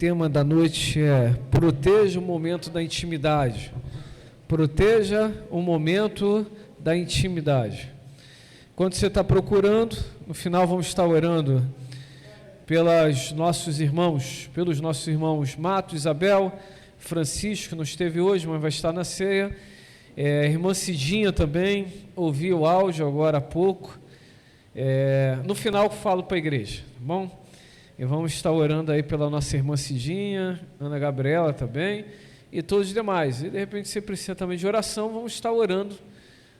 tema da noite é proteja o momento da intimidade. Proteja o momento da intimidade. Quando você está procurando, no final vamos estar orando pelos nossos irmãos Mato, Isabel, Francisco, que não esteve hoje, mas vai estar na ceia. Irmã Cidinha também, ouvi o áudio agora há pouco. No final eu falo para a igreja, tá bom? E vamos estar orando aí pela nossa irmã Cidinha, Ana Gabriela também, e todos os demais. E de repente você precisa também de oração, vamos estar orando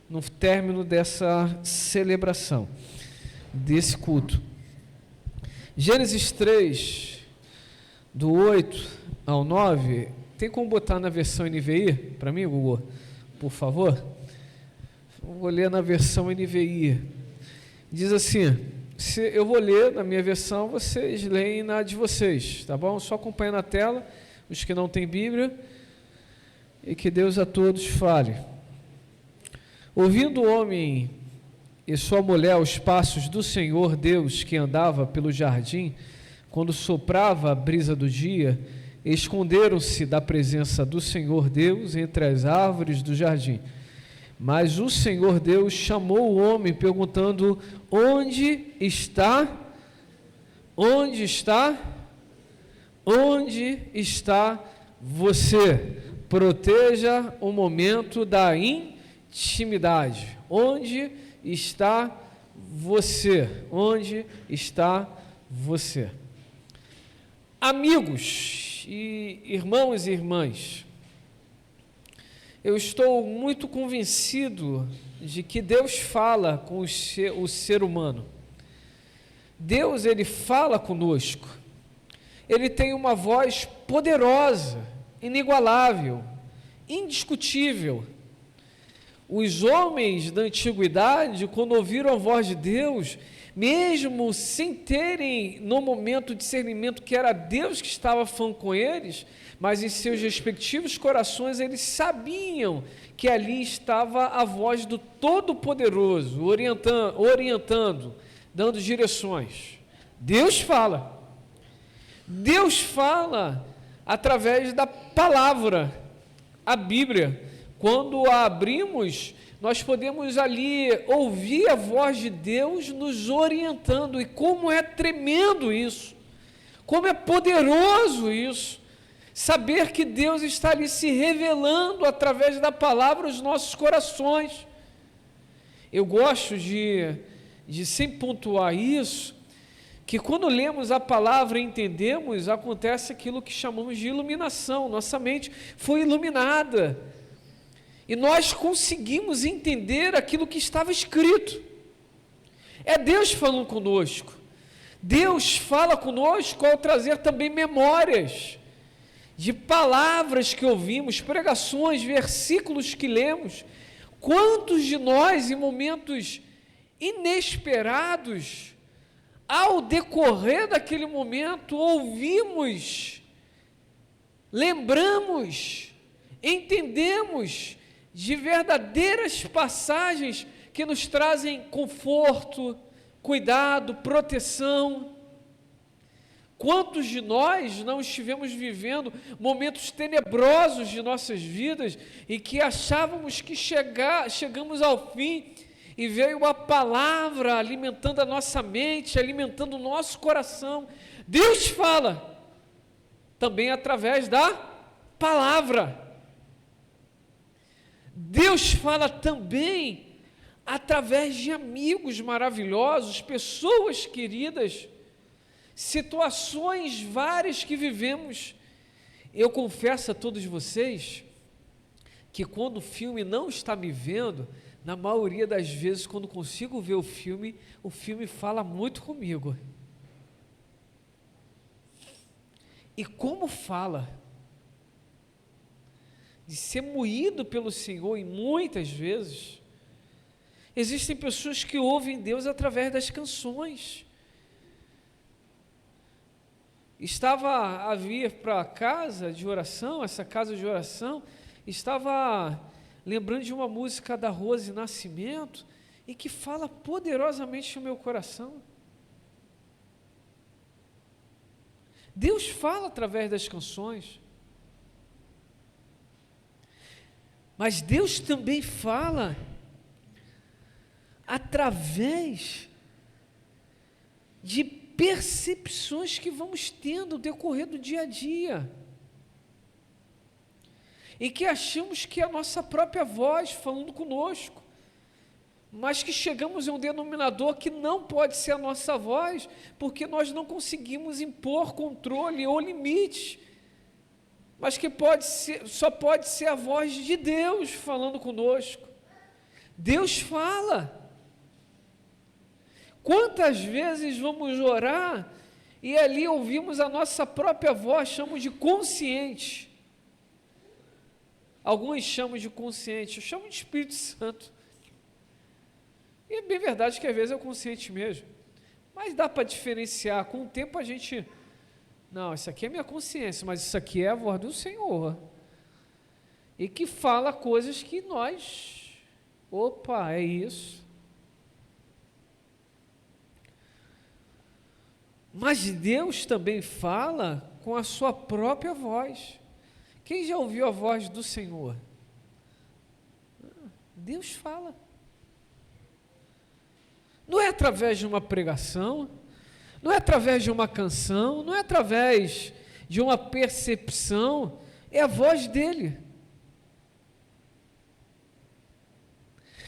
no término dessa celebração, desse culto. Gênesis 3, do 8 ao 9, tem como botar na versão NVI para mim, Google, por favor? Vou ler na versão NVI. Diz assim, eu vou ler na minha versão, vocês leem na de vocês, tá bom? Só acompanha na tela, os que não têm Bíblia, e que Deus a todos fale. Ouvindo o homem e sua mulher os passos do Senhor Deus que andava pelo jardim, quando soprava a brisa do dia, esconderam-se da presença do Senhor Deus entre as árvores do jardim. Mas o Senhor Deus chamou o homem, perguntando: onde está? Onde está? Onde está você? Proteja o momento da intimidade. Onde está você? Onde está você? Amigos e irmãos e irmãs, eu estou muito convencido de que Deus fala com o ser humano. Deus, Ele fala conosco. Ele tem uma voz poderosa, inigualável, indiscutível. Os homens da antiguidade, quando ouviram a voz de Deus, mesmo sem terem no momento discernimento que era Deus que estava falando com eles, mas em seus respectivos corações eles sabiam que ali estava a voz do Todo-Poderoso, orientando, dando direções. Deus fala através da palavra, a Bíblia. Quando a abrimos, nós podemos ali ouvir a voz de Deus nos orientando, e como é tremendo isso, como é poderoso isso, saber que Deus está ali se revelando através da palavra aos nossos corações. Eu gosto de sempre pontuar isso, que quando lemos a palavra e entendemos, acontece aquilo que chamamos de iluminação, nossa mente foi iluminada, e nós conseguimos entender aquilo que estava escrito. É Deus falando conosco. Deus fala conosco ao trazer também memórias de palavras que ouvimos, pregações, versículos que lemos. Quantos de nós, em momentos inesperados, ao decorrer daquele momento, ouvimos, lembramos, entendemos de verdadeiras passagens que nos trazem conforto, cuidado, proteção. Quantos de nós não estivemos vivendo momentos tenebrosos de nossas vidas e que achávamos que chegamos ao fim e veio a palavra alimentando a nossa mente, alimentando o nosso coração. Deus fala também através da palavra. Deus fala também através de amigos maravilhosos, pessoas queridas, situações várias que vivemos. Eu confesso a todos vocês que quando o filme não está me vendo, na maioria das vezes, quando consigo ver o filme fala muito comigo. E como fala? De ser moído pelo Senhor, e muitas vezes existem pessoas que ouvem Deus através das canções. Estava a vir para a casa de oração, essa casa de oração, estava lembrando de uma música da Rose Nascimento, e que fala poderosamente no meu coração. Deus fala através das canções. Mas Deus também fala através de percepções que vamos tendo no decorrer do dia a dia. E que achamos que é a nossa própria voz falando conosco. Mas que chegamos a um denominador que não pode ser a nossa voz, porque nós não conseguimos impor controle ou limite, mas que só pode ser a voz de Deus falando conosco. Deus fala. Quantas vezes vamos orar e ali ouvimos a nossa própria voz, chamamos de consciente. Alguns chamam de consciente, eu chamo de Espírito Santo. E é bem verdade que às vezes é o consciente mesmo. Mas dá para diferenciar. Com o tempo a gente... Não, isso aqui é minha consciência, mas isso aqui é a voz do Senhor. E que fala coisas que nós... Opa, é isso. Mas Deus também fala com a sua própria voz. Quem já ouviu a voz do Senhor? Deus fala. Não é através de uma pregação, não é através de uma canção, não é através de uma percepção, é a voz dele.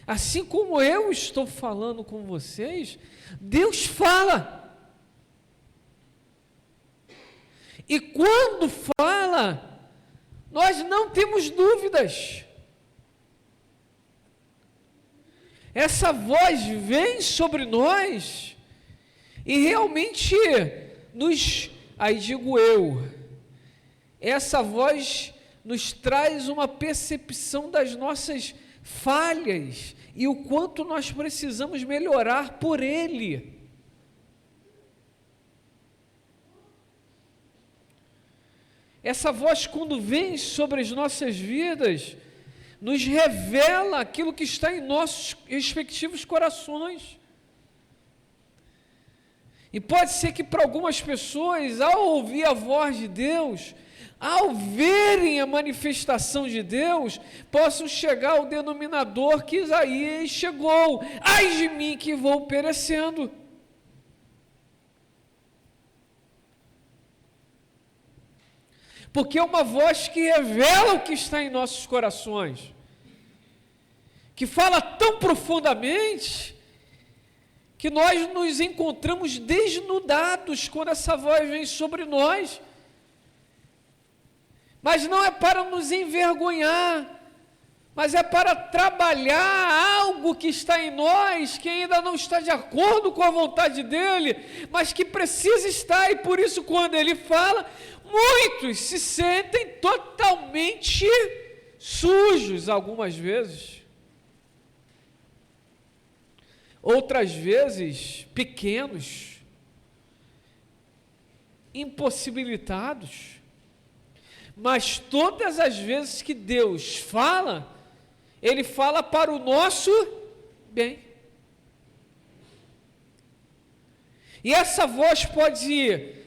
Assim como eu estou falando com vocês, Deus fala. E quando fala, nós não temos dúvidas. Essa voz vem sobre nós e realmente aí digo eu, essa voz nos traz uma percepção das nossas falhas e o quanto nós precisamos melhorar por Ele. Essa voz, quando vem sobre as nossas vidas, nos revela aquilo que está em nossos respectivos corações. E pode ser que para algumas pessoas, ao ouvir a voz de Deus, ao verem a manifestação de Deus, possam chegar ao denominador que Isaías chegou: ai de mim que vou perecendo. Porque é uma voz que revela o que está em nossos corações, que fala tão profundamente, que nós nos encontramos desnudados quando essa voz vem sobre nós. Mas não é para nos envergonhar, mas é para trabalhar algo que está em nós, que ainda não está de acordo com a vontade dEle, mas que precisa estar, e por isso quando Ele fala, muitos se sentem totalmente sujos algumas vezes. Outras vezes, pequenos, impossibilitados. Mas todas as vezes que Deus fala, Ele fala para o nosso bem. E essa voz pode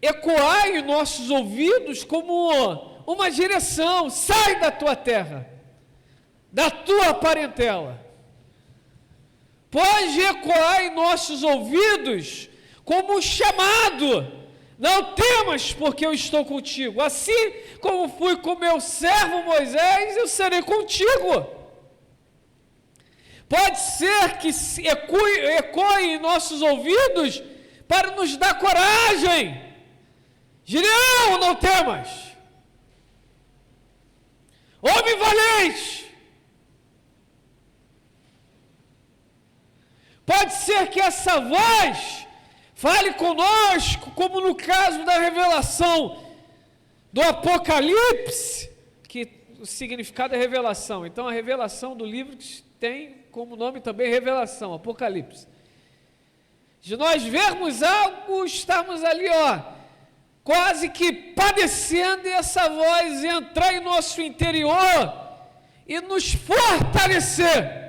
ecoar em nossos ouvidos como uma direção: sai da tua terra, da tua parentela. Pode ecoar em nossos ouvidos como um chamado: não temas, porque eu estou contigo. Assim como fui com meu servo Moisés, eu serei contigo. Pode ser que ecoe em nossos ouvidos para nos dar coragem. Gideão, não temas. Homem valente. Pode ser que essa voz fale conosco, como no caso da revelação do Apocalipse, que o significado é revelação. Então, a revelação do livro tem como nome também revelação, Apocalipse. De nós vermos algo, estarmos ali, quase que padecendo, e essa voz entrar em nosso interior e nos fortalecer,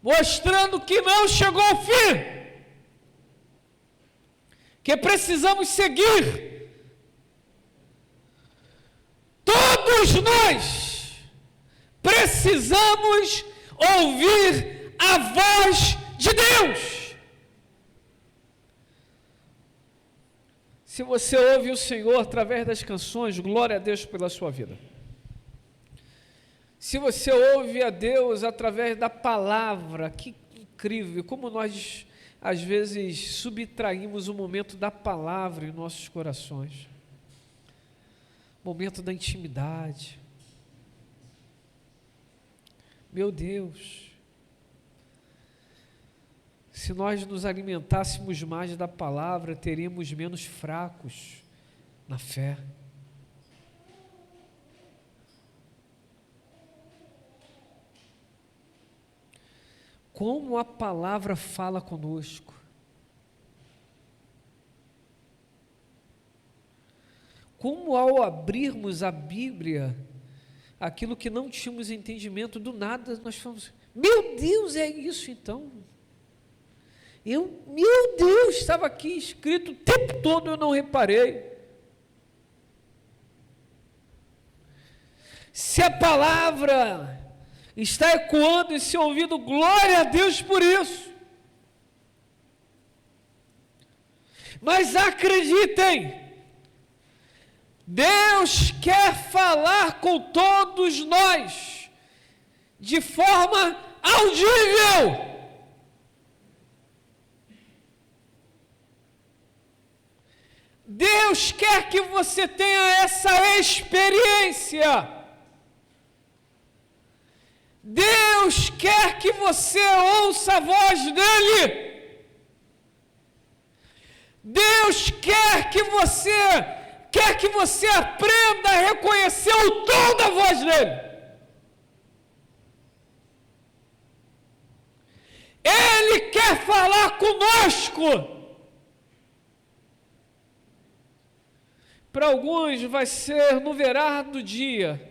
mostrando que não chegou ao fim, que precisamos seguir. Todos nós precisamos ouvir a voz de Deus. Se você ouve o Senhor através das canções, glória a Deus pela sua vida. Se você ouve a Deus através da palavra, que incrível, como nós às vezes subtraímos o momento da palavra em nossos corações. Momento da intimidade. Meu Deus, se nós nos alimentássemos mais da palavra, teríamos menos fracos na fé. Como a palavra fala conosco. Como ao abrirmos a Bíblia, aquilo que não tínhamos entendimento, do nada nós falamos, meu Deus, é isso então? Meu Deus, estava aqui escrito o tempo todo, eu não reparei. Se a palavra está ecoando em seu ouvido, glória a Deus por isso. Mas acreditem, Deus quer falar com todos nós, de forma audível. Deus quer que você tenha essa experiência. Deus quer que você ouça a voz dEle. Deus quer que você aprenda a reconhecer o tom da voz dEle. Ele quer falar conosco. Para alguns vai ser no virar do dia,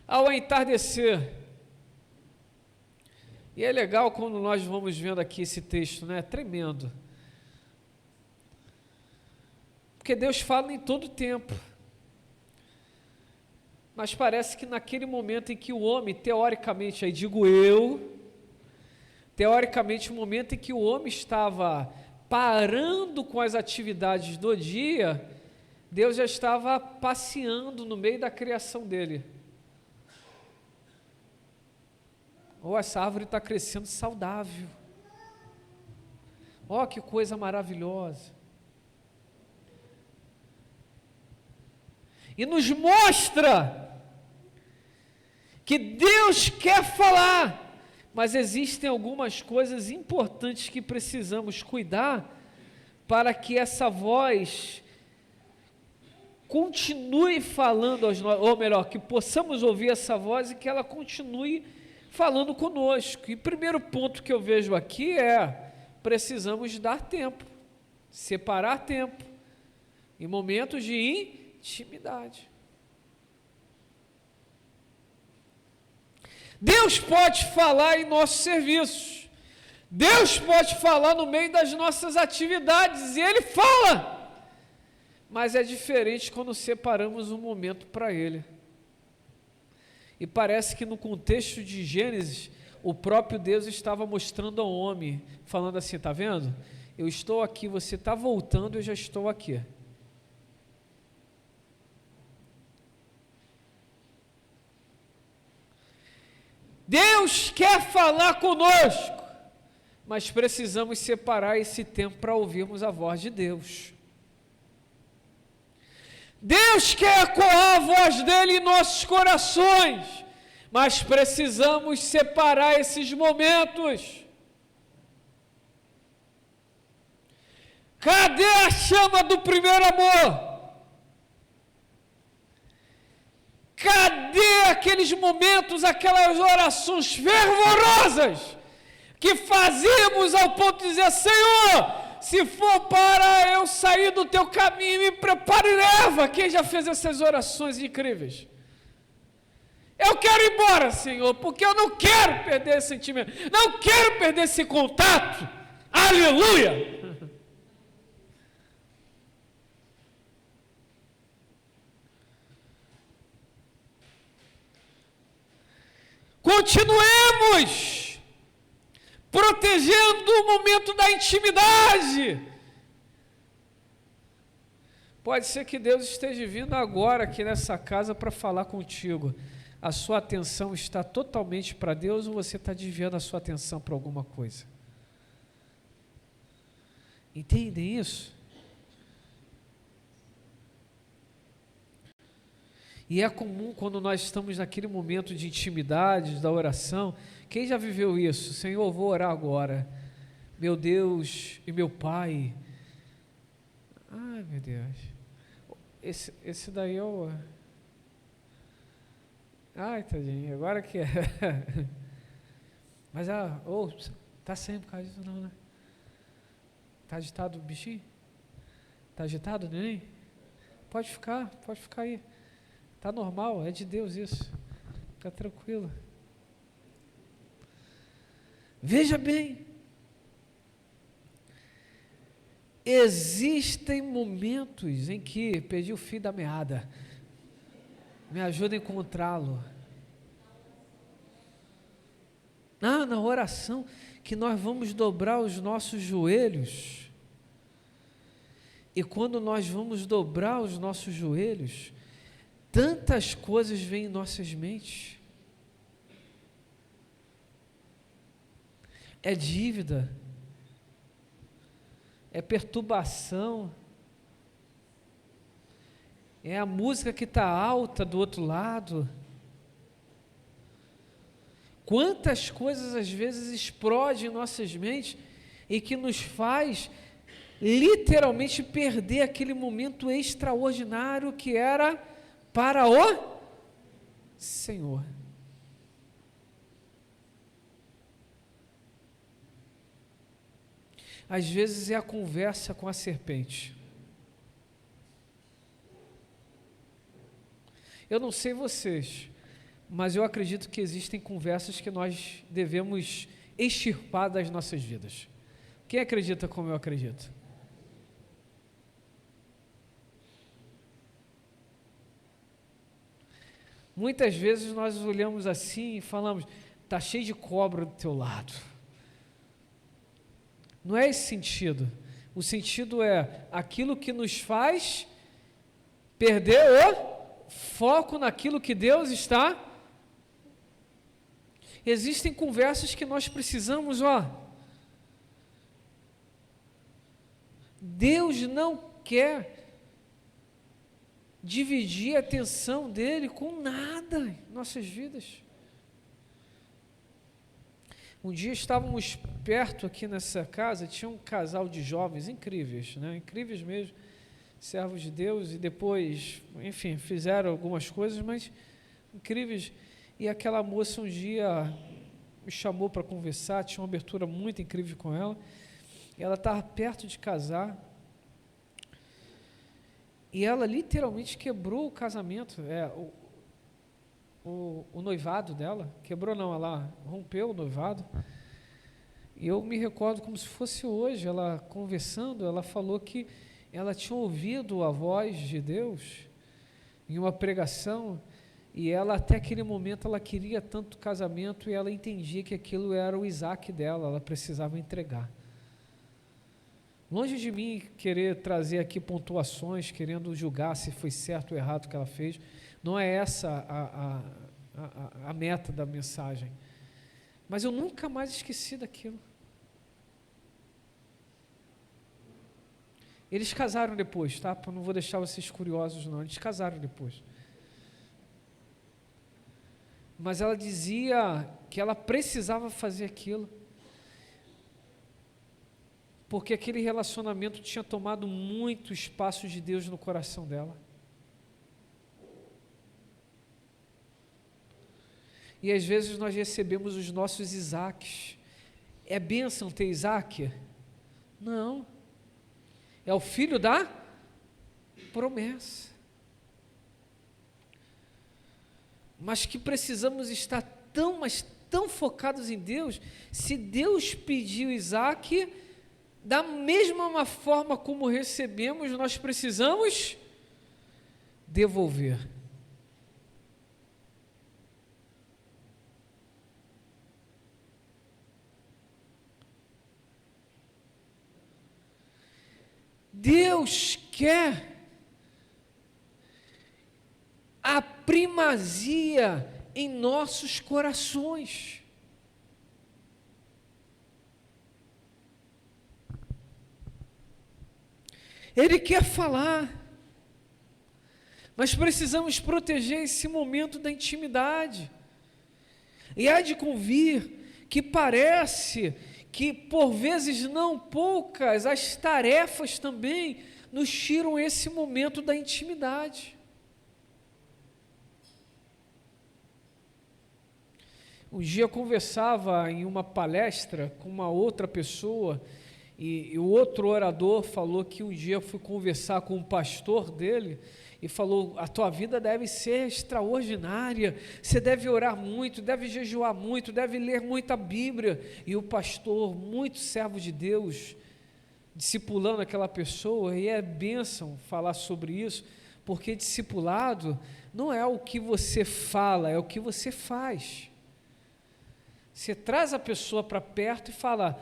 ao entardecer. E é legal quando nós vamos vendo aqui esse texto, né? É tremendo. Porque Deus fala em todo tempo. Mas parece que naquele momento em que o homem, teoricamente, aí digo eu, teoricamente o momento em que o homem estava parando com as atividades do dia, Deus já estava passeando no meio da criação dele. Essa árvore está crescendo saudável. Que coisa maravilhosa. E nos mostra que Deus quer falar, mas existem algumas coisas importantes que precisamos cuidar para que essa voz continue falando aos nós, ou melhor, que possamos ouvir essa voz e que ela continue falando conosco. E o primeiro ponto que eu vejo aqui precisamos dar tempo, separar tempo, em momentos de intimidade. Deus pode falar em nossos serviços, Deus pode falar no meio das nossas atividades, e Ele fala, mas é diferente quando separamos um momento para Ele. E parece que no contexto de Gênesis, o próprio Deus estava mostrando ao homem, falando assim, está vendo? Eu estou aqui, você está voltando, eu já estou aqui. Deus quer falar conosco, mas precisamos separar esse tempo para ouvirmos a voz de Deus. Deus quer ecoar a voz dEle em nossos corações, mas precisamos separar esses momentos. Cadê a chama do primeiro amor? Cadê aqueles momentos, aquelas orações fervorosas que fazíamos ao ponto de dizer, Senhor, se for para eu sair do teu caminho, me prepare e leva. Quem já fez essas orações incríveis? Eu quero ir embora, Senhor, porque eu não quero perder esse sentimento, não quero perder esse contato. Aleluia! continuemos protegendo o momento da intimidade. Pode ser que Deus esteja vindo agora aqui nessa casa para falar contigo. A sua atenção está totalmente para Deus ou você está desviando a sua atenção para alguma coisa? Entendem isso? E é comum quando nós estamos naquele momento de intimidade, da oração. Quem já viveu isso? Senhor, vou orar agora. Meu Deus e meu Pai. Ai, meu Deus. Esse daí é o... Ai, tadinho, agora que é. Mas, tá sem por causa disso não, né? Tá agitado o bichinho? Tá agitado, neném? Pode ficar aí. Tá normal, é de Deus isso. Fica tranquilo. Veja bem. Existem momentos em que perdi o fio da meada. Me ajuda a encontrá-lo. Na oração, que nós vamos dobrar os nossos joelhos. E quando nós vamos dobrar os nossos joelhos, tantas coisas vêm em nossas mentes. É dívida, é perturbação, é a música que está alta do outro lado. Quantas coisas às vezes explodem em nossas mentes e que nos faz literalmente perder aquele momento extraordinário que era para o Senhor. Às vezes é a conversa com a serpente. Eu não sei vocês, mas eu acredito que existem conversas que nós devemos extirpar das nossas vidas. Quem acredita como eu acredito? Muitas vezes nós olhamos assim e falamos, está cheio de cobra do teu lado. Não é esse sentido. O sentido é aquilo que nos faz perder o foco naquilo que Deus está. Existem conversas que nós precisamos, Deus não quer dividir a atenção dele com nada em nossas vidas. Um dia estávamos perto aqui nessa casa, tinha um casal de jovens incríveis, incríveis mesmo, servos de Deus, e depois, enfim, fizeram algumas coisas, mas incríveis. E aquela moça um dia me chamou para conversar, tinha uma abertura muito incrível com ela, e ela estava perto de casar, e ela literalmente quebrou o casamento, o noivado dela, quebrou não, ela rompeu o noivado, e eu me recordo como se fosse hoje, ela conversando, ela falou que ela tinha ouvido a voz de Deus em uma pregação, e ela até aquele momento ela queria tanto casamento, e ela entendia que aquilo era o Isaac dela, ela precisava entregar. Longe de mim querer trazer aqui pontuações, querendo julgar se foi certo ou errado o que ela fez, não é essa a meta da mensagem. Mas eu nunca mais esqueci daquilo. Eles casaram depois, tá? Não vou deixar vocês curiosos não, eles casaram depois. Mas ela dizia que ela precisava fazer aquilo, porque aquele relacionamento tinha tomado muito espaço de Deus no coração dela. E às vezes nós recebemos os nossos Isaques. É bênção ter Isaac? Não. É o filho da promessa. Mas que precisamos estar mas tão focados em Deus. Se Deus pediu Isaac, da mesma forma como recebemos, nós precisamos devolver. Deus quer a primazia em nossos corações. Ele quer falar, mas precisamos proteger esse momento da intimidade. E há de convir que parece que, por vezes não poucas, as tarefas também nos tiram esse momento da intimidade. Um dia eu conversava em uma palestra com uma outra pessoa, e o outro orador falou que um dia eu fui conversar com o pastor dele, e falou: a tua vida deve ser extraordinária, você deve orar muito, deve jejuar muito, deve ler muita Bíblia. E o pastor, muito servo de Deus, discipulando aquela pessoa, e é bênção falar sobre isso, porque discipulado não é o que você fala, é o que você faz. Você traz a pessoa para perto e fala: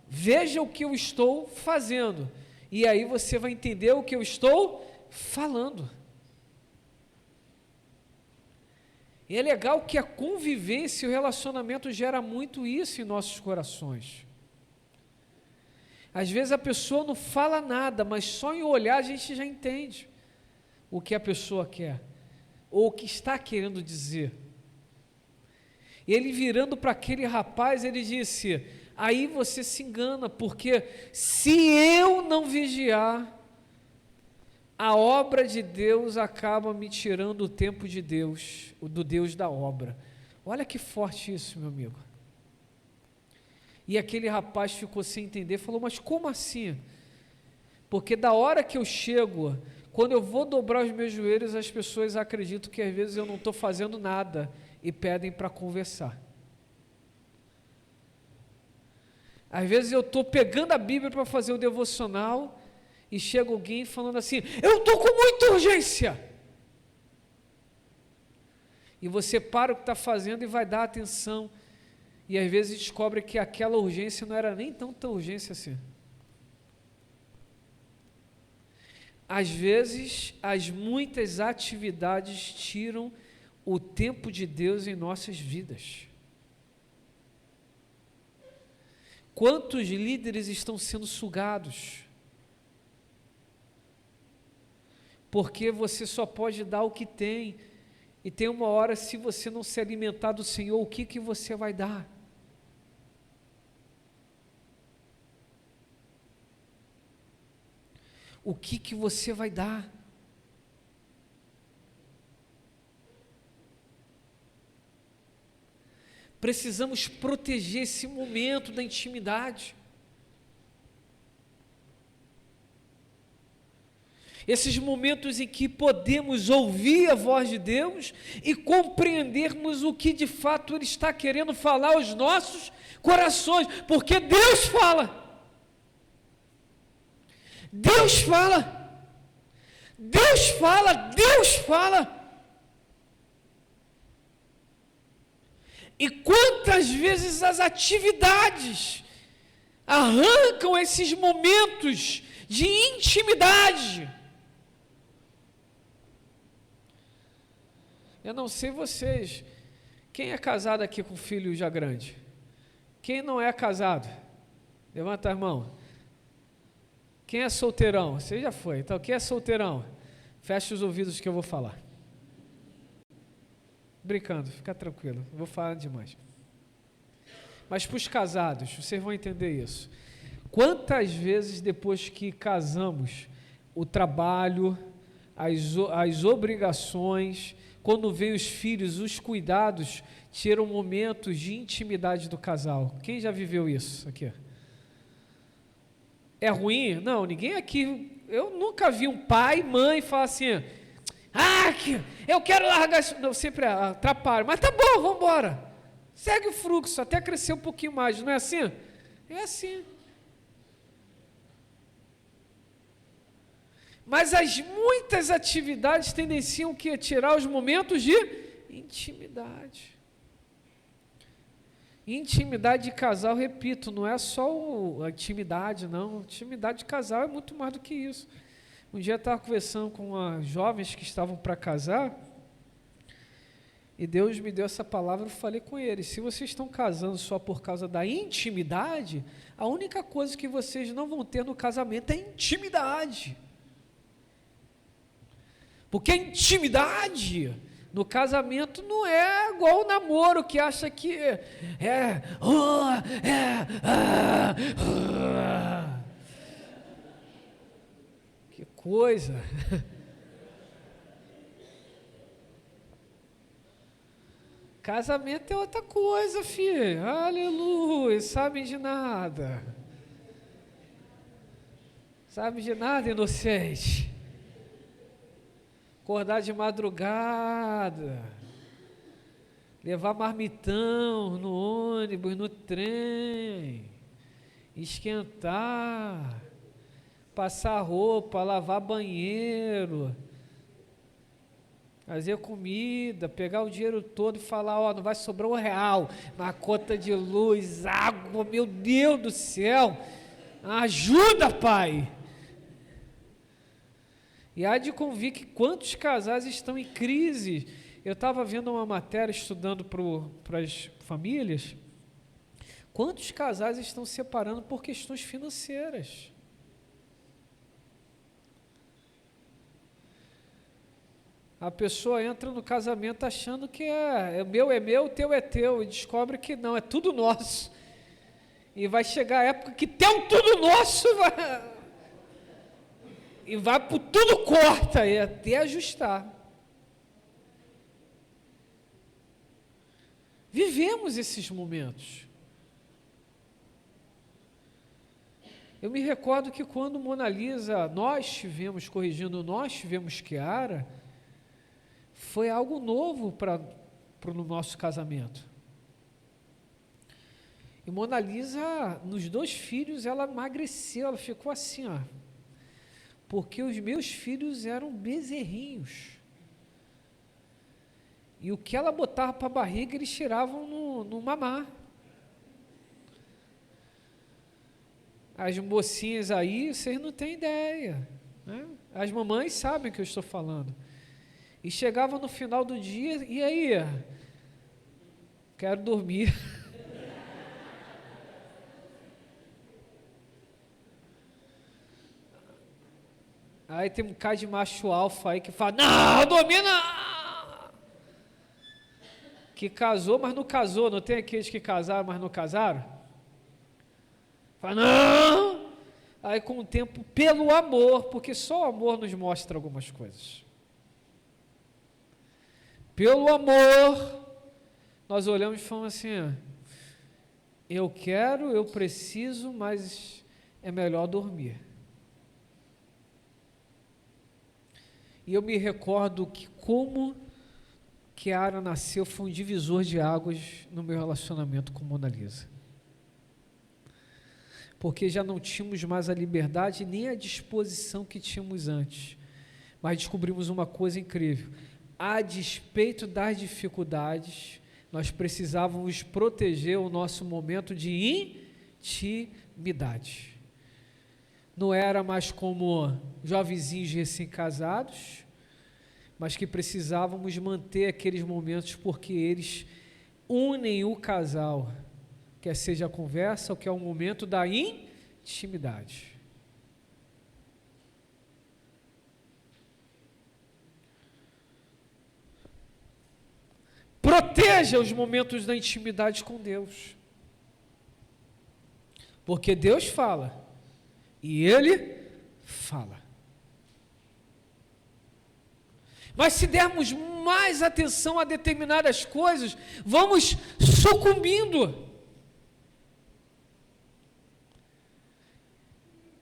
veja o que eu estou fazendo, e aí você vai entender o que eu estou falando. E é legal que a convivência e o relacionamento gera muito isso em nossos corações. Às vezes a pessoa não fala nada, mas só em olhar a gente já entende o que a pessoa quer, ou o que está querendo dizer. E ele virando para aquele rapaz, ele disse: aí você se engana, porque se eu não vigiar, a obra de Deus acaba me tirando o tempo de Deus, do Deus da obra. Olha que forte isso, meu amigo. E aquele rapaz ficou sem entender, falou: mas como assim? Porque da hora que eu chego, quando eu vou dobrar os meus joelhos, as pessoas acreditam que às vezes eu não estou fazendo nada e pedem para conversar. Às vezes eu estou pegando a Bíblia para fazer o devocional e chega alguém falando assim: eu estou com muita urgência. E você para o que está fazendo e vai dar atenção, e às vezes descobre que aquela urgência não era nem tanta urgência assim. Às vezes, as muitas atividades tiram o tempo de Deus em nossas vidas. Quantos líderes estão sendo sugados? Porque você só pode dar o que tem, e tem uma hora, se você não se alimentar do Senhor, o que você vai dar? O que você vai dar? Precisamos proteger esse momento da intimidade. Esses momentos em que podemos ouvir a voz de Deus e compreendermos o que de fato Ele está querendo falar aos nossos corações, porque Deus fala. Deus fala. Deus fala. Deus fala. E quantas vezes as atividades arrancam esses momentos de intimidade. Eu não sei vocês, quem é casado aqui com filho já grande? Quem não é casado? Levanta a mão. Quem é solteirão? Você já foi. Então, quem é solteirão? Feche os ouvidos que eu vou falar. Brincando, fica tranquilo, não vou falar demais. Mas para os casados, vocês vão entender isso. Quantas vezes depois que casamos, o trabalho, as obrigações, quando vem os filhos, os cuidados, tiram momentos de intimidade do casal. Quem já viveu isso aqui? É ruim? Não, ninguém aqui, eu nunca vi um pai, mãe falar assim: eu quero largar isso. Não, sempre atrapalha, mas tá bom, vamos embora. Segue o fluxo, até crescer um pouquinho mais, não é assim? É assim. Mas as muitas atividades tendenciam a tirar os momentos de intimidade. Intimidade de casal, repito, não é só a intimidade, não. Intimidade de casal é muito mais do que isso. Um dia eu estava conversando com as jovens que estavam para casar, e Deus me deu essa palavra, eu falei com eles: se vocês estão casando só por causa da intimidade, a única coisa que vocês não vão ter no casamento é intimidade. Porque a intimidade no casamento não é igual o namoro, que acha que que coisa. Casamento é outra coisa, filho. Aleluia, sabem de nada. Sabe de nada, inocente. Acordar de madrugada, levar marmitão no ônibus, no trem, esquentar, passar roupa, lavar banheiro, fazer comida, pegar o dinheiro todo e falar: ó, não vai sobrar R$1 na conta de luz, água, meu Deus do céu, ajuda, Pai. E há de convir que quantos casais estão em crise. Eu estava vendo uma matéria, estudando para as famílias, quantos casais estão se separando por questões financeiras. A pessoa entra no casamento achando que é meu, teu é teu, e descobre que não, é tudo nosso. E vai chegar a época que teu tudo nosso vai por tudo corta, e até ajustar. Vivemos esses momentos. Eu me recordo que quando Mona Lisa, nós tivemos Chiara, foi algo novo para o nosso casamento. E Mona Lisa, nos 2 filhos, ela emagreceu, ela ficou assim, ó. Porque os meus filhos eram bezerrinhos. E o que ela botava para a barriga, eles tiravam no mamar. As mocinhas aí, vocês não têm ideia, né? As mamães sabem o que eu estou falando. E chegava no final do dia, e aí? Quero dormir. Aí tem um cara de macho alfa aí que fala: não, dormir não! Que casou, mas não casou. Não tem aqueles que casaram, mas não casaram? Fala: não! Aí com o tempo, pelo amor, porque só o amor nos mostra algumas coisas. Pelo amor, nós olhamos e falamos assim: eu quero, eu preciso, mas é melhor dormir. E eu me recordo que como Chiara nasceu foi um divisor de águas no meu relacionamento com Mona Lisa. Porque já não tínhamos mais a liberdade nem a disposição que tínhamos antes. Mas descobrimos uma coisa incrível: a despeito das dificuldades, nós precisávamos proteger o nosso momento de intimidade. Não era mais como jovenzinhos recém-casados, mas que precisávamos manter aqueles momentos porque eles unem o casal, quer seja a conversa ou que é o momento da intimidade. Proteja os momentos da intimidade com Deus, porque Deus fala e Ele fala. Mas se dermos mais atenção a determinadas coisas, vamos sucumbindo.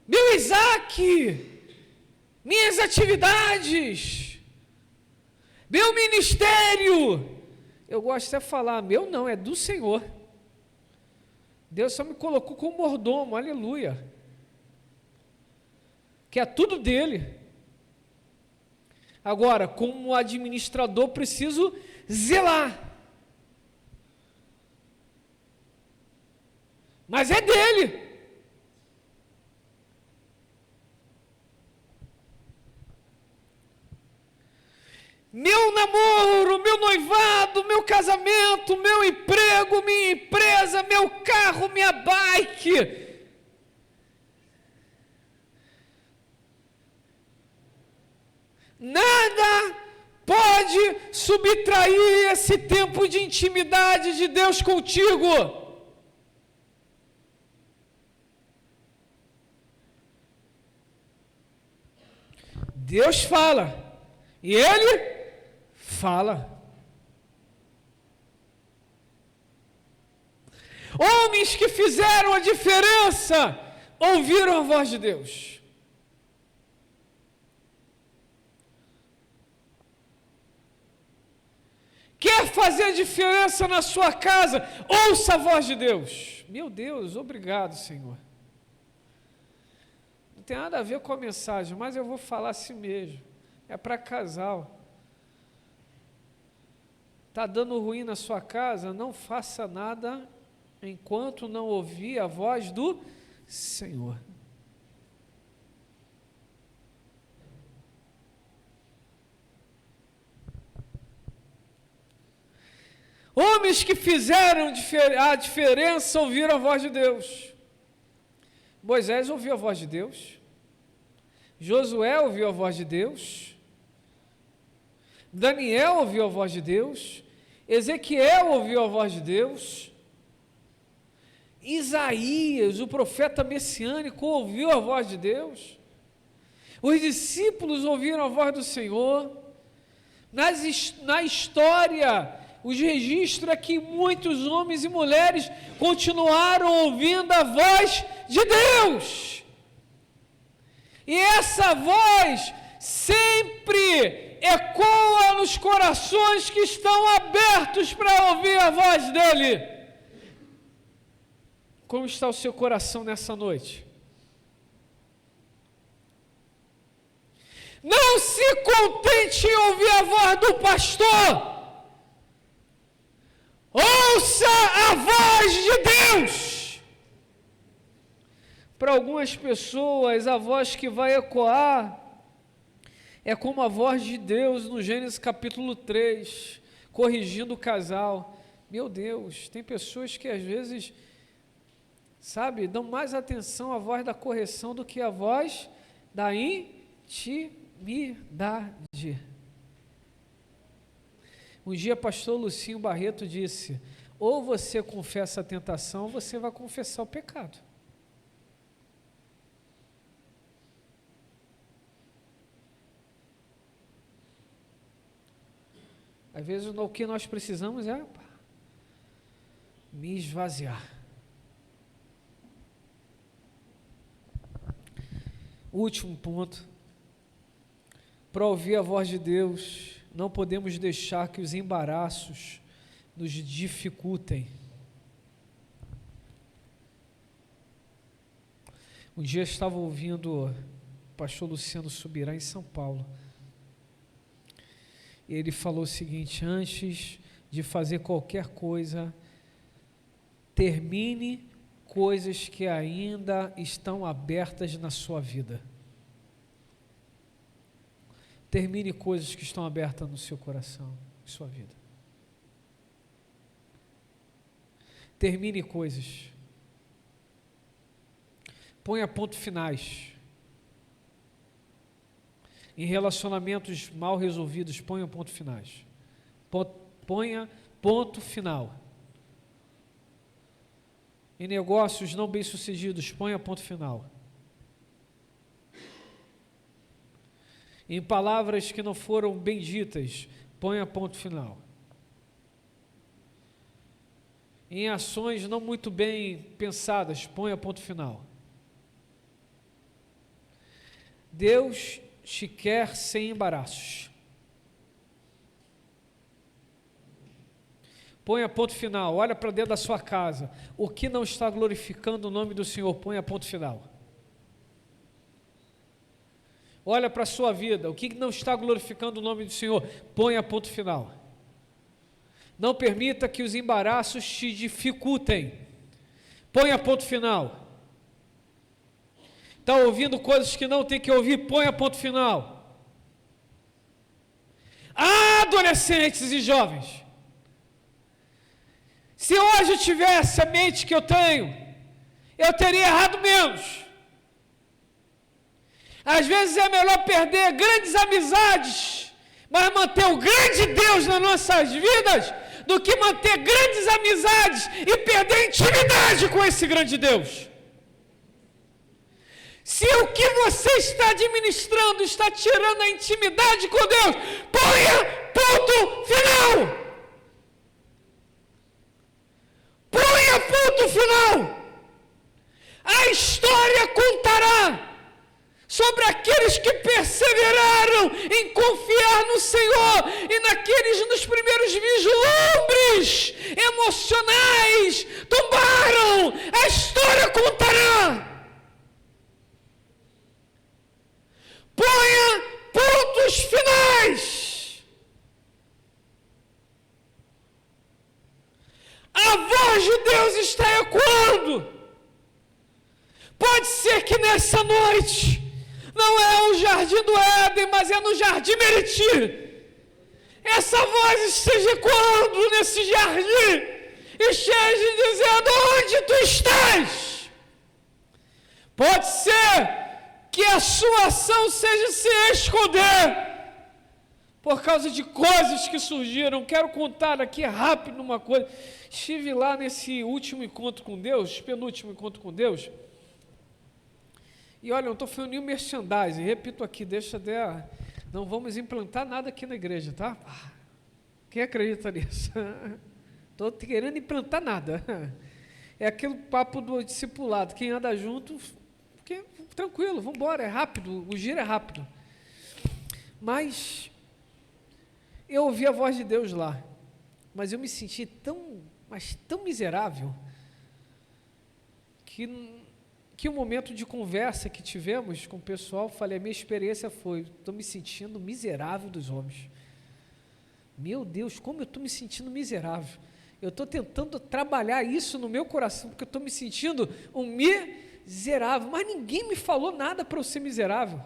Meu Isaac, minhas atividades, meu ministério. Eu gosto até de falar, meu não, é do Senhor. Deus só me colocou como mordomo, aleluia. Que é tudo dele. Agora, como administrador, preciso zelar. mas é dele. Meu namoro, meu noivado, meu casamento, meu emprego, minha empresa, meu carro, minha bike. Nada pode subtrair esse tempo de intimidade de Deus contigo. Deus fala, e Ele fala. Homens que fizeram a diferença ouviram a voz de Deus. Quer fazer diferença na sua casa? Ouça a voz de Deus. Meu Deus, obrigado, Senhor. Não tem nada a ver com a mensagem, mas eu vou falar assim mesmo. É para casal. Está dando ruim na sua casa? Não faça nada enquanto não ouvir a voz do Senhor. Homens que fizeram a diferença ouviram a voz de Deus. Moisés ouviu a voz de Deus. Josué ouviu a voz de Deus. Daniel ouviu a voz de Deus. Ezequiel ouviu a voz de Deus. Isaías, o profeta messiânico, ouviu a voz de Deus. Os discípulos ouviram a voz do Senhor. Na história, os registros é que muitos homens e mulheres continuaram ouvindo a voz de Deus. E essa voz sempre ecoa nos corações que estão abertos para ouvir a voz dEle. Como está o seu coração nessa noite? Não se contente em ouvir a voz do pastor. Ouça a voz de Deus. Para algumas pessoas, a voz que vai ecoar é como a voz de Deus no Gênesis capítulo 3, corrigindo o casal. Meu Deus, tem pessoas que às vezes, dão mais atenção à voz da correção do que à voz da intimidade. Um dia, pastor Lucinho Barreto disse: ou você confessa a tentação, ou você vai confessar o pecado. Às vezes, o que nós precisamos é me esvaziar. Último ponto. Para ouvir a voz de Deus, não podemos deixar que os embaraços nos dificultem. Um dia eu estava ouvindo o pastor Luciano Subirá em São Paulo. Ele falou o seguinte: antes de fazer qualquer coisa, termine coisas que ainda estão abertas na sua vida. Termine coisas que estão abertas no seu coração, na sua vida. Termine coisas. Ponha ponto finais. Em relacionamentos mal resolvidos, ponha ponto finais. Ponha ponto final. Em negócios não bem-sucedidos, ponha ponto final. Em palavras que não foram benditas, ponha ponto final. Em ações não muito bem pensadas, ponha ponto final. Deus te quer sem embaraços. Ponha ponto final, olha para dentro da sua casa. O que não está glorificando o nome do Senhor, ponha ponto final. Olha para a sua vida, o que não está glorificando o nome do Senhor, ponha ponto final. Não permita que os embaraços te dificultem. Ponha ponto final. Está ouvindo coisas que não tem que ouvir, ponha ponto final. Adolescentes e jovens, se hoje eu tivesse a mente que eu tenho, eu teria errado menos. Às vezes é melhor perder grandes amizades, mas manter o grande Deus nas nossas vidas, do que manter grandes amizades e perder a intimidade com esse grande Deus. Se o que você está administrando está tirando a intimidade com Deus, ponha ponto final. Ponha ponto final. A história contará sobre aqueles que perseveraram em confiar no Senhor e naqueles nos primeiros vislumbres emocionais tombaram. A história contará. Ponha pontos finais. A voz de Deus está ecoando. Pode ser que nessa noite não é o jardim do Éden, mas é no jardim Meriti. Essa voz esteja ecoando nesse jardim, esteja dizendo: onde tu estás? Pode ser que a sua ação seja se esconder por causa de coisas que surgiram. Quero contar aqui rápido uma coisa. Estive lá nesse último encontro com Deus, penúltimo encontro com Deus. E olha, eu não estou falando nenhum merchandising, repito aqui, não vamos implantar nada aqui na igreja, tá? Quem acredita nisso? Estou querendo implantar nada. É aquele papo do discipulado, quem anda junto, tranquilo, vamos embora, é rápido, o giro é rápido. Mas eu ouvi a voz de Deus lá, mas eu me senti tão miserável, que o momento de conversa que tivemos com o pessoal, falei, a minha experiência foi, estou me sentindo miserável dos homens. Meu Deus, como eu estou me sentindo miserável. Eu estou tentando trabalhar isso no meu coração, porque eu estou me sentindo um miserável, mas ninguém me falou nada para eu ser miserável.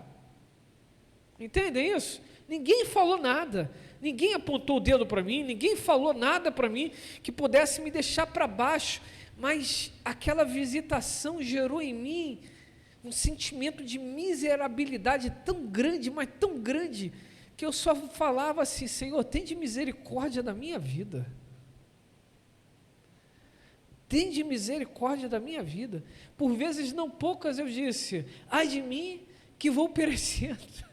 Entendem isso? Ninguém falou nada, ninguém apontou o dedo para mim, ninguém falou nada para mim que pudesse me deixar para baixo. Mas aquela visitação gerou em mim um sentimento de miserabilidade tão grande, mas tão grande, que eu só falava assim: Senhor, tem de misericórdia da minha vida. Tem de misericórdia da minha vida. Por vezes não poucas eu disse: ai de mim que vou perecendo.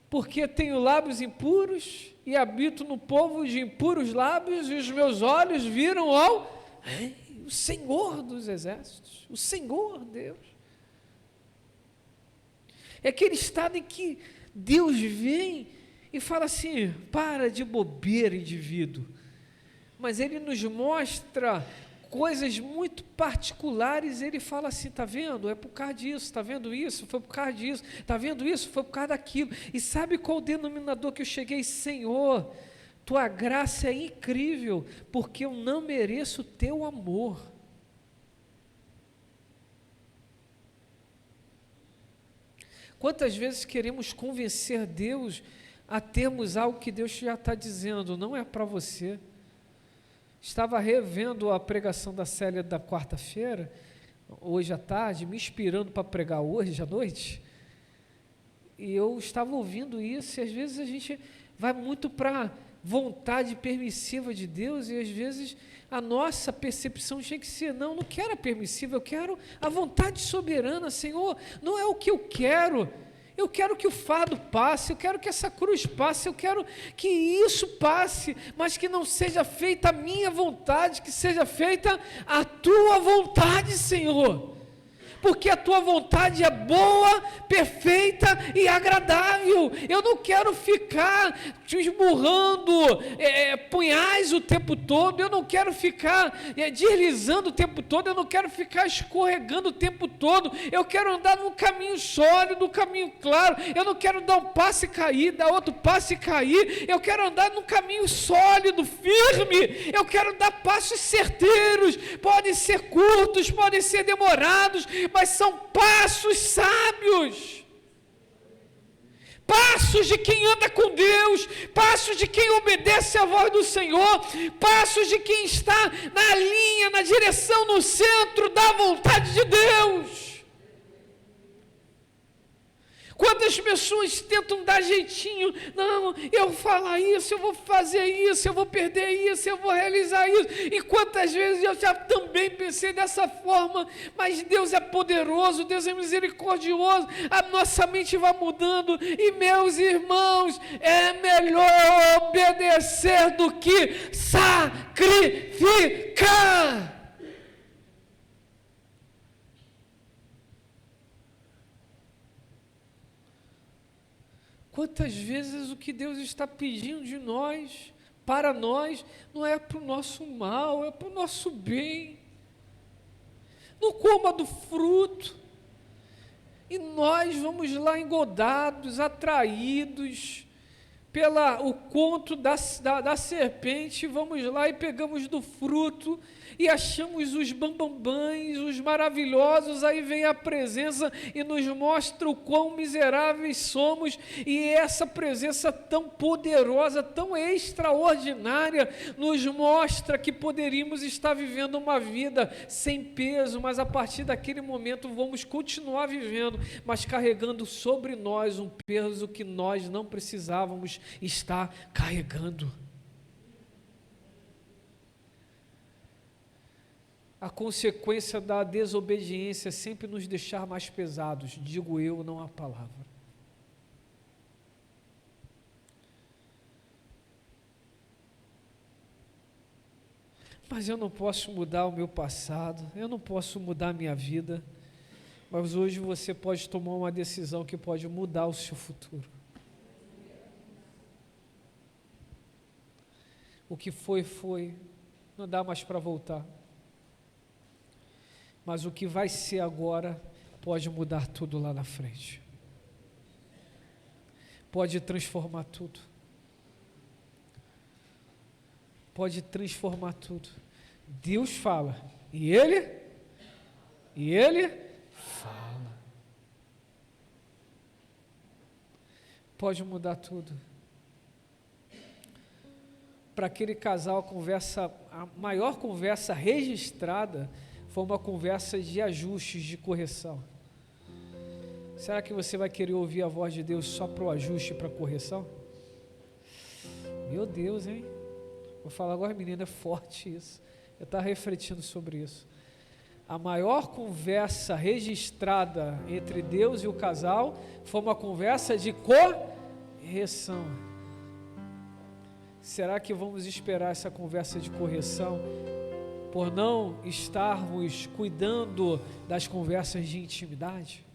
Porque tenho lábios impuros e habito no povo de impuros lábios, e os meus olhos viram o Senhor dos exércitos, o Senhor Deus. É aquele estado em que Deus vem e fala assim: para de bobeira, indivíduo. Mas Ele nos mostra coisas muito particulares. Ele fala assim: está vendo? É por causa disso, está vendo isso? Foi por causa disso, está vendo isso? Foi por causa daquilo. E sabe qual o denominador que eu cheguei? Senhor, tua graça é incrível, porque eu não mereço o teu amor. Quantas vezes queremos convencer Deus a termos algo que Deus já está dizendo, não é para você. Estava revendo a pregação da Célia da quarta-feira, hoje à tarde, me inspirando para pregar hoje à noite, e eu estava ouvindo isso, e às vezes a gente vai muito para a vontade permissiva de Deus, e às vezes a nossa percepção tinha que ser: não quero a permissiva, eu quero a vontade soberana. Senhor, não é o que eu quero que o fardo passe, eu quero que essa cruz passe, eu quero que isso passe, mas que não seja feita a minha vontade, que seja feita a tua vontade, Senhor, porque a tua vontade é boa, perfeita perfeita e agradável. Eu não quero ficar te esmurrando punhais o tempo todo, eu não quero ficar deslizando o tempo todo, eu não quero ficar escorregando o tempo todo, eu quero andar num caminho sólido, um caminho claro, eu não quero dar um passo e cair, dar outro passo e cair, eu quero andar num caminho sólido, firme, eu quero dar passos certeiros, podem ser curtos, podem ser demorados, mas são passos sábios. Passos de quem anda com Deus, passos de quem obedece à voz do Senhor, passos de quem está na linha, na direção, no centro da vontade de Deus. Quantas pessoas tentam dar jeitinho, não, eu vou falar isso, eu vou fazer isso, eu vou perder isso, eu vou realizar isso, e quantas vezes eu já também pensei dessa forma, mas Deus é poderoso, Deus é misericordioso, a nossa mente vai mudando, e meus irmãos, é melhor obedecer do que sacrificar. Quantas vezes o que Deus está pedindo de nós, para nós, não é para o nosso mal, é para o nosso bem. Não coma do fruto. E nós vamos lá engodados, atraídos pelo conto da serpente, vamos lá e pegamos do fruto e achamos os bambambãs, os maravilhosos, aí vem a presença e nos mostra o quão miseráveis somos, e essa presença tão poderosa, tão extraordinária, nos mostra que poderíamos estar vivendo uma vida sem peso, mas a partir daquele momento vamos continuar vivendo, mas carregando sobre nós um peso que nós não precisávamos estar carregando. A consequência da desobediência é sempre nos deixar mais pesados, digo eu, não a palavra. Mas eu não posso mudar o meu passado, eu não posso mudar a minha vida, mas hoje você pode tomar uma decisão que pode mudar o seu futuro. O que foi, foi, não dá mais para voltar. Mas o que vai ser agora pode mudar tudo lá na frente. Pode transformar tudo. Pode transformar tudo. Deus fala, e Ele fala. Pode mudar tudo. Para aquele casal, a maior conversa registrada foi uma conversa de ajustes, de correção. Será que você vai querer ouvir a voz de Deus só para o ajuste e para a correção? Meu Deus, hein? Vou falar agora, menina, é forte isso. Eu estava refletindo sobre isso. A maior conversa registrada entre Deus e o casal foi uma conversa de correção. Será que vamos esperar essa conversa de correção por não estarmos cuidando das conversas de intimidade?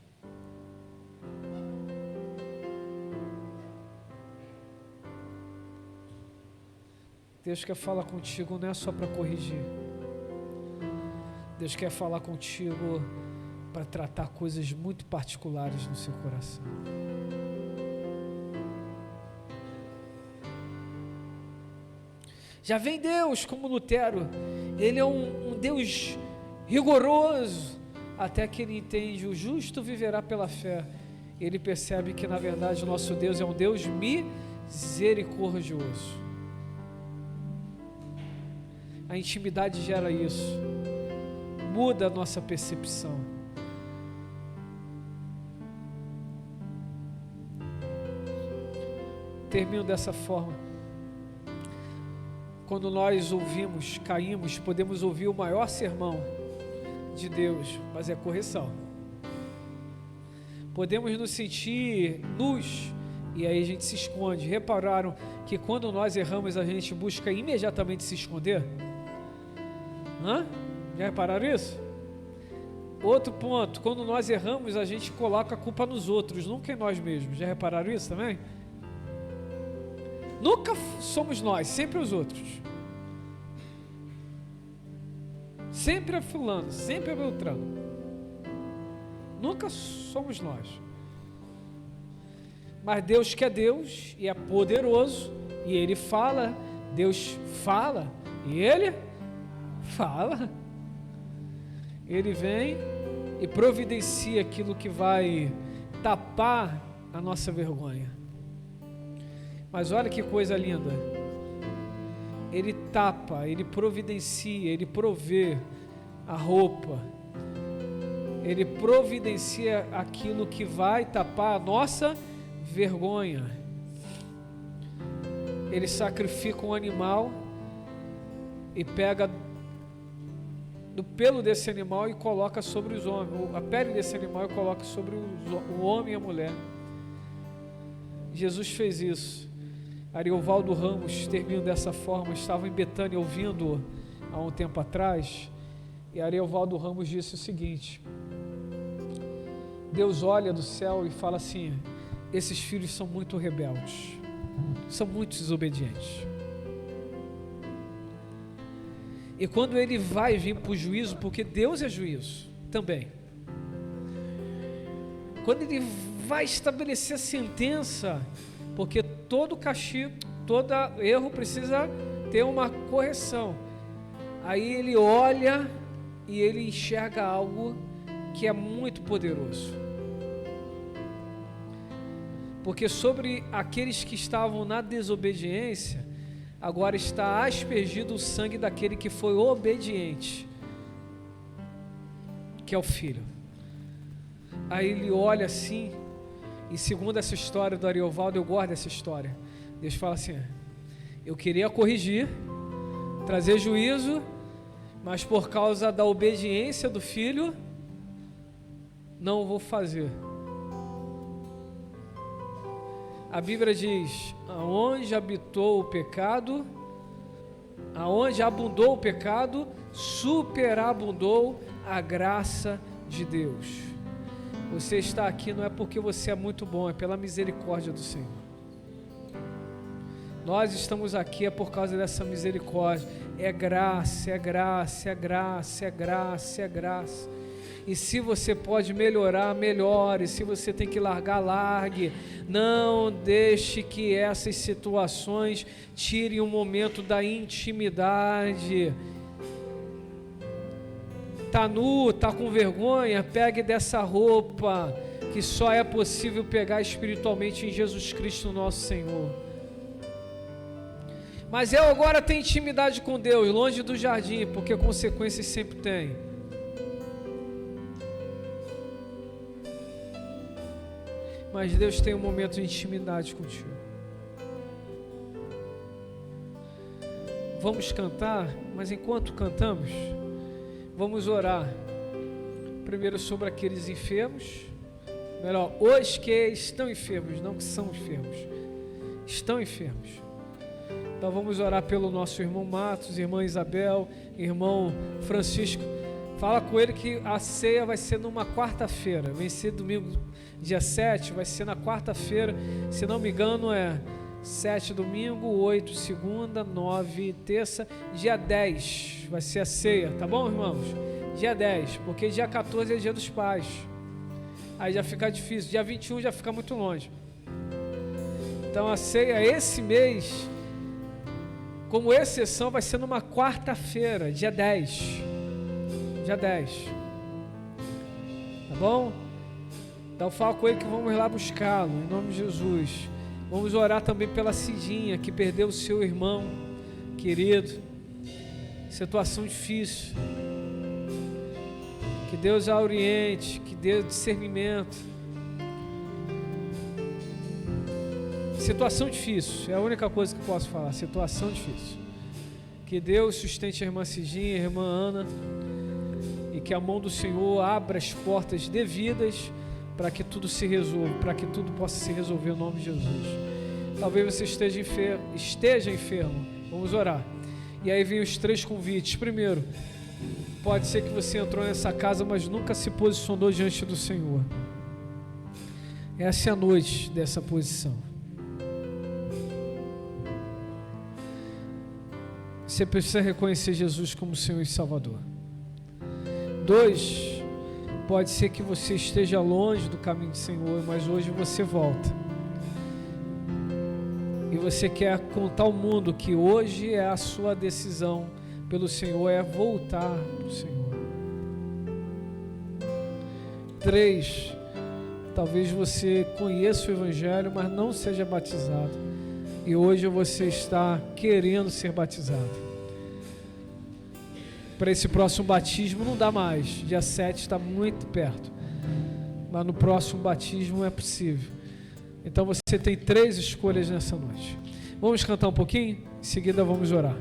Deus quer falar contigo não é só para corrigir. Deus quer falar contigo para tratar coisas muito particulares no seu coração. Já vem Deus, como Lutero, Ele é um Deus rigoroso, até que Ele entende, o justo viverá pela fé. Ele percebe que na verdade o nosso Deus é um Deus misericordioso. A intimidade gera isso, muda a nossa percepção. Termino dessa forma. Quando nós ouvimos, caímos, podemos ouvir o maior sermão de Deus, mas é correção. Podemos nos sentir nus, e aí a gente se esconde. Repararam que quando nós erramos, a gente busca imediatamente se esconder? Já repararam isso? Outro ponto, quando nós erramos, a gente coloca a culpa nos outros, nunca em nós mesmos. Já repararam isso também? Nunca somos nós, sempre os outros. Sempre é fulano, sempre é Beltrano. Nunca somos nós. Mas Deus que é Deus e é poderoso, e Ele fala, Deus fala, e Ele fala. Ele vem e providencia aquilo que vai tapar a nossa vergonha. Mas olha que coisa linda. Ele tapa, Ele providencia, Ele provê a roupa. Ele providencia aquilo que vai tapar a nossa vergonha. Ele sacrifica um animal e pega do pelo desse animal e coloca sobre os homens, a pele desse animal e coloca sobre o homem e a mulher. Jesus fez isso. Ariovaldo Ramos, termino dessa forma, estava em Betânia ouvindo há um tempo atrás, e Ariovaldo Ramos disse o seguinte: Deus olha do céu e fala assim: esses filhos são muito rebeldes, são muito desobedientes. E quando Ele vai vir para o juízo, porque Deus é juízo também, quando Ele vai estabelecer a sentença, porque todo castigo, todo erro precisa ter uma correção, aí Ele olha e Ele enxerga algo que é muito poderoso, porque sobre aqueles que estavam na desobediência, agora está aspergido o sangue daquele que foi obediente, que é o Filho. Aí Ele olha assim, e segundo essa história do Ariovaldo, eu gosto dessa história. Deus fala assim: eu queria corrigir, trazer juízo, mas por causa da obediência do Filho, não vou fazer. A Bíblia diz: aonde habitou o pecado, aonde abundou o pecado, superabundou a graça de Deus. Você está aqui não é porque você é muito bom, é pela misericórdia do Senhor. Nós estamos aqui é por causa dessa misericórdia. É graça, é graça, é graça, é graça, é graça. E se você pode melhorar, melhore. Se você tem que largar, largue. Não deixe que essas situações tirem um momento da intimidade. Tá nu, tá com vergonha, pegue dessa roupa que só é possível pegar espiritualmente em Jesus Cristo nosso Senhor. Mas eu agora tenho intimidade com Deus, longe do jardim, porque consequências sempre tem. Mas Deus tem um momento de intimidade contigo. Vamos cantar, mas enquanto cantamos, vamos orar. Primeiro sobre aqueles enfermos, melhor, os que estão enfermos, não que são enfermos, estão enfermos. Então vamos orar pelo nosso irmão Matos, irmã Isabel, irmão Francisco. Fala com ele que a ceia vai ser numa quarta-feira, vai ser domingo, dia 7, vai ser na quarta-feira, se não me engano é 7 domingo, 8 segunda, 9 terça, dia 10 vai ser a ceia, tá bom, irmãos? Dia 10, porque dia 14 é dia dos pais, aí já fica difícil, dia 21 já fica muito longe. Então a ceia esse mês, como exceção, vai ser numa quarta-feira, dia 10. Dia 10. Tá bom? Então fala com ele que vamos lá buscá-lo, em nome de Jesus. Vamos orar também pela Cidinha, que perdeu o seu irmão querido. Situação difícil. Que Deus a oriente, que dê discernimento. Situação difícil, é a única coisa que posso falar, situação difícil. Que Deus sustente a irmã Cidinha, a irmã Ana, e que a mão do Senhor abra as portas devidas para que tudo se resolva, para que tudo possa se resolver em nome de Jesus. Talvez você esteja enfermo, vamos orar. E aí vem os 3 convites. Primeiro, Pode ser que você entrou nessa casa, mas nunca se posicionou diante do Senhor. Essa é a noite dessa posição. Você precisa reconhecer Jesus como Senhor e Salvador. 2, pode ser que você esteja longe do caminho do Senhor, mas hoje você volta. E você quer contar ao mundo que hoje é a sua decisão pelo Senhor, é voltar para o Senhor. 3, talvez você conheça o Evangelho, mas não seja batizado. E hoje você está querendo ser batizado. Para esse próximo batismo não dá mais. Dia 7 está muito perto. Mas no próximo batismo é possível. Então você tem 3 escolhas nessa noite. Vamos cantar um pouquinho? Em seguida vamos orar.